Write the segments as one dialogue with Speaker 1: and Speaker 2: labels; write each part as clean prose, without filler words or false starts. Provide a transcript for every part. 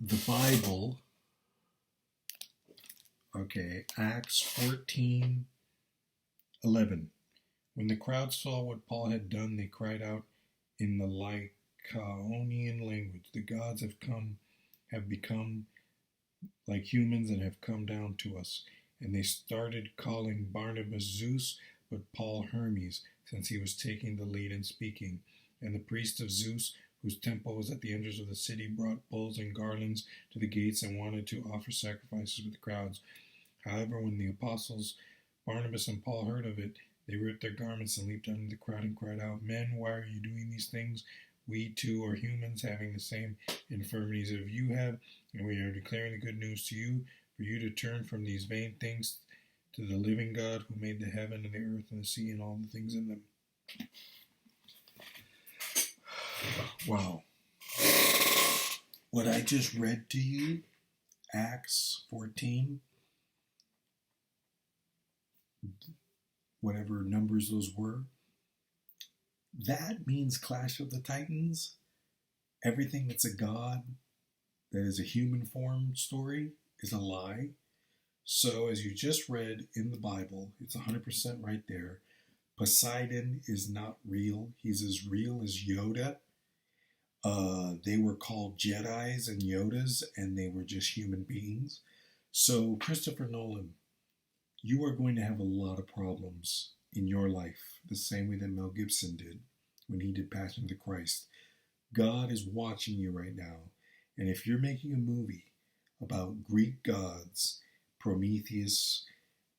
Speaker 1: the Bible, Acts 14:11. When the crowd saw what Paul had done, they cried out in the Lycaonian language, "The gods have become like humans and have come down to us." And they started calling Barnabas Zeus, but Paul Hermes, since he was taking the lead in speaking. And the priest of Zeus, whose temple was at the entrance of the city, brought bulls and garlands to the gates and wanted to offer sacrifices with the crowds. However, when the apostles Barnabas and Paul heard of it, they ripped their garments and leaped under the crowd and cried out, "Men, why are you doing these things? We too are humans, having the same infirmities as you have, and we are declaring the good news to you, for you to turn from these vain things to the living God, who made the heaven and the earth and the sea and all the things in them." Wow. What I just read to you, Acts 14, whatever numbers those were, that means Clash of the Titans. Everything that's a god that is a human form story is a lie. So, as you just read in the Bible, it's 100% right there. Poseidon is not real. He's as real as Yoda. They were called Jedis and Yodas, and they were just human beings. So, Christopher Nolan, you are going to have a lot of problems in your life, the same way that Mel Gibson did when he did Passion of the Christ. God is watching you right now, and if you're making a movie about Greek gods, Prometheus,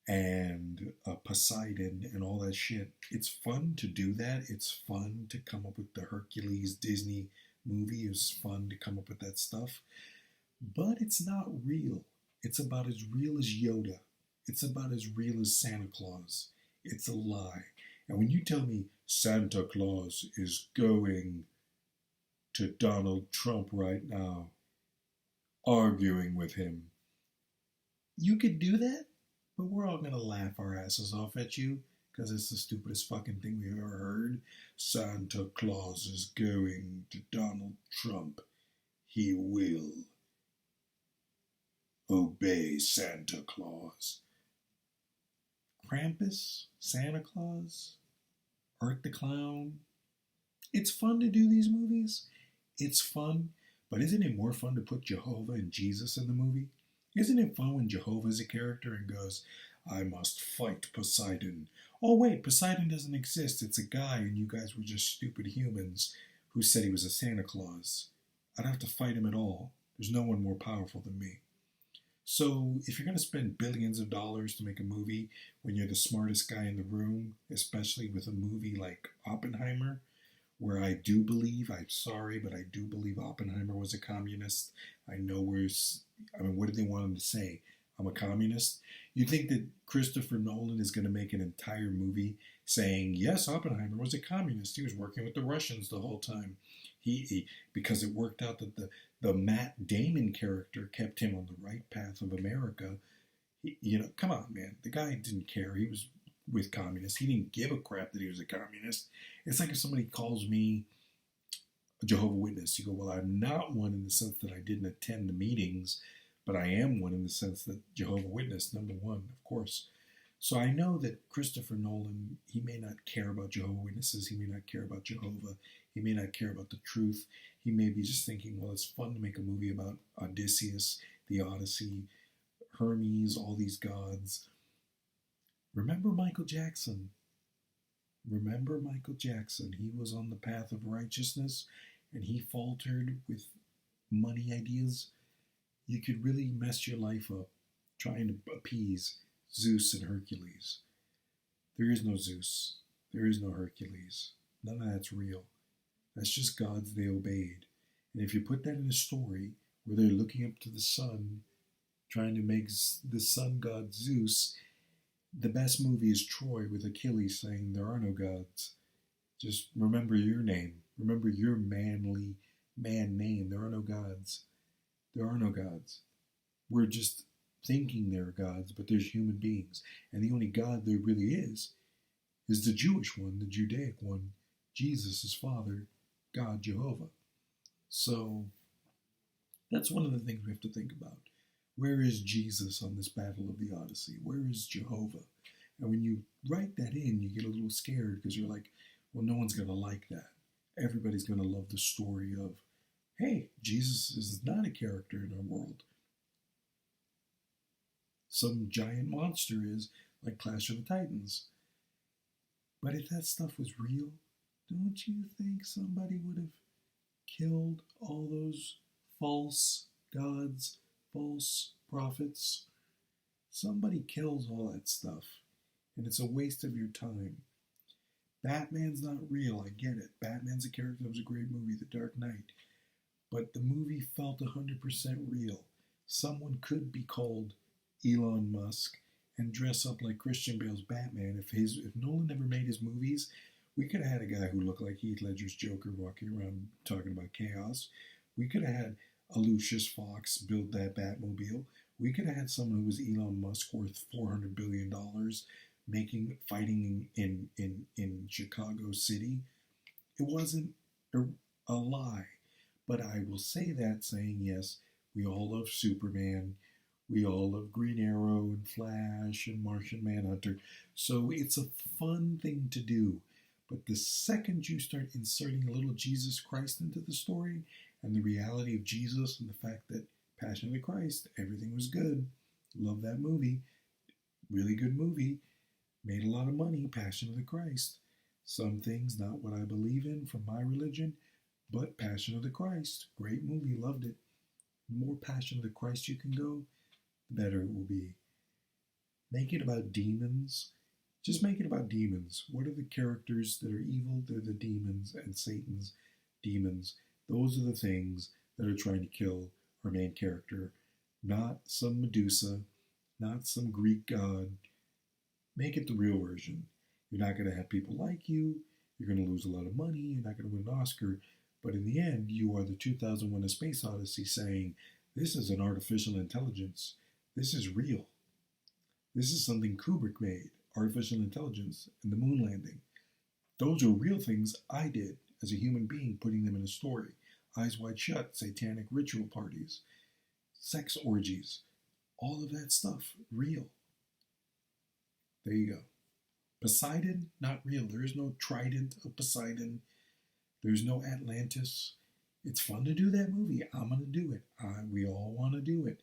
Speaker 1: and Poseidon, and all that shit, it's fun to do that. It's fun to come up with the Hercules Disney movie. It's fun to come up with that stuff, but it's not real. It's about as real as Yoda. It's about as real as Santa Claus. It's a lie. And when you tell me Santa Claus is going to Donald Trump right now, arguing with him, you could do that, but we're all going to laugh our asses off at you because it's the stupidest fucking thing we've ever heard. Santa Claus is going to Donald Trump. He will obey Santa Claus. Krampus, Santa Claus, Art the Clown. It's fun to do these movies. It's fun, but isn't it more fun to put Jehovah and Jesus in the movie? Isn't it fun when Jehovah's a character and goes, "I must fight Poseidon"? Oh wait, Poseidon doesn't exist. It's a guy and you guys were just stupid humans who said he was a Santa Claus. I'd have to fight him at all. There's no one more powerful than me. So if you're going to spend billions of dollars to make a movie when you're the smartest guy in the room, especially with a movie like Oppenheimer, where I do believe, I'm sorry, but I do believe Oppenheimer was a communist. I know what did they want him to say? I'm a communist? You think that Christopher Nolan is going to make an entire movie saying, yes, Oppenheimer was a communist. He was working with the Russians the whole time. Because it worked out that the Matt Damon character kept him on the right path of America. Come on, man. The guy didn't care. He was with communists. He didn't give a crap that he was a communist. It's like if somebody calls me a Jehovah's Witness. You go, well, I'm not one in the sense that I didn't attend the meetings, but I am one in the sense that Jehovah's Witness, number one, of course. So I know that Christopher Nolan, he may not care about Jehovah's Witnesses. He may not care about Jehovah. He may not care about the truth. He may be just thinking, well, it's fun to make a movie about Odysseus, the Odyssey, Hermes, all these gods. Remember Michael Jackson? Remember Michael Jackson? He was on the path of righteousness and he faltered with money ideas. You could really mess your life up trying to appease Zeus and Hercules. There is no Zeus. There is no Hercules. None of that's real. That's just gods they obeyed. And if you put that in a story where they're looking up to the sun, trying to make the sun god Zeus, the best movie is Troy with Achilles saying there are no gods. Just remember your name. Remember your manly man name. There are no gods. There are no gods. We're just thinking they're gods, but there's human beings. And the only God there really is the Jewish one, the Judaic one, Jesus, his father, God, Jehovah. So That's one of the things we have to think about. Where is Jesus on this battle of the Odyssey? Where is Jehovah? And when you write that in, you get a little scared because you're like, well, no one's going to like that. Everybody's going to love the story of, hey, Jesus is not a character in our world. Some giant monster is, like Clash of the Titans. But if that stuff was real, don't you think somebody would have killed all those false gods, false prophets? Somebody kills all that stuff, and it's a waste of your time. Batman's not real, I get it. Batman's a character. That was a great movie, The Dark Knight. But the movie felt 100% real. Someone could be called Elon Musk and dress up like Christian Bale's Batman. If Nolan never made his movies, we could have had a guy who looked like Heath Ledger's Joker walking around talking about chaos. We could have had a Lucius Fox build that Batmobile. We could have had someone who was Elon Musk worth $400 billion fighting in Chicago City. It wasn't a lie. But I will say that saying, yes, we all love Superman. We all love Green Arrow and Flash and Martian Manhunter. So it's a fun thing to do. But the second you start inserting a little Jesus Christ into the story and the reality of Jesus and the fact that Passion of the Christ, everything was good. Love that movie. Really good movie. Made a lot of money, Passion of the Christ. Some things not what I believe in from my religion, but Passion of the Christ. Great movie, loved it. The more Passion of the Christ you can go, the better it will be. Make it about demons. Just make it about demons. What are the characters that are evil? They're the demons, and Satan's demons. Those are the things that are trying to kill our main character. Not some Medusa, not some Greek god. Make it the real version. You're not going to have people like you. You're going to lose a lot of money. You're not going to win an Oscar. But in the end, you are the 2001 A Space Odyssey saying, this is an artificial intelligence. This is real. This is something Kubrick made, artificial intelligence and the moon landing. Those are real things I did as a human being, putting them in a story. Eyes Wide Shut, satanic ritual parties, sex orgies, all of that stuff, real. There you go. Poseidon, not real. There is no trident of Poseidon. There's no Atlantis. It's fun to do that movie. I'm going to do it. We all want to do it.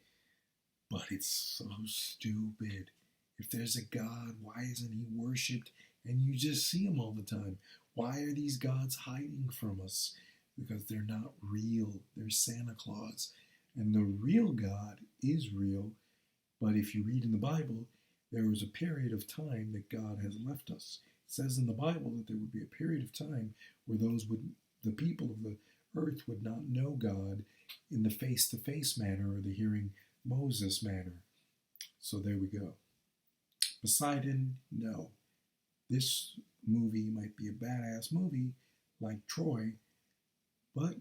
Speaker 1: But it's so stupid. If there's a God, why isn't he worshipped? And you just see him all the time. Why are these gods hiding from us? Because they're not real. They're Santa Claus. And the real God is real. But if you read in the Bible, there was a period of time that God has left us. It says in the Bible that there would be a period of time where the people of the earth would not know God in the face-to-face manner or the hearing Moses manner. So there we go. Poseidon, no. This movie might be a badass movie like Troy, but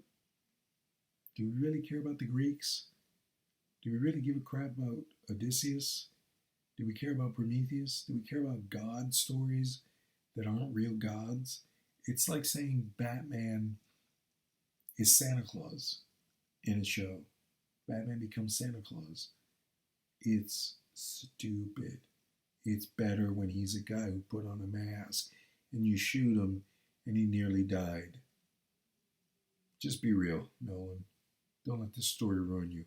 Speaker 1: do we really care about the Greeks? Do we really give a crap about Odysseus? Do we care about Prometheus? Do we care about God stories that aren't real gods? It's like saying Batman is Santa Claus in a show. Batman becomes Santa Claus. It's stupid. It's better when he's a guy who put on a mask and you shoot him and he nearly died. Just be real, Nolan. Don't let this story ruin you.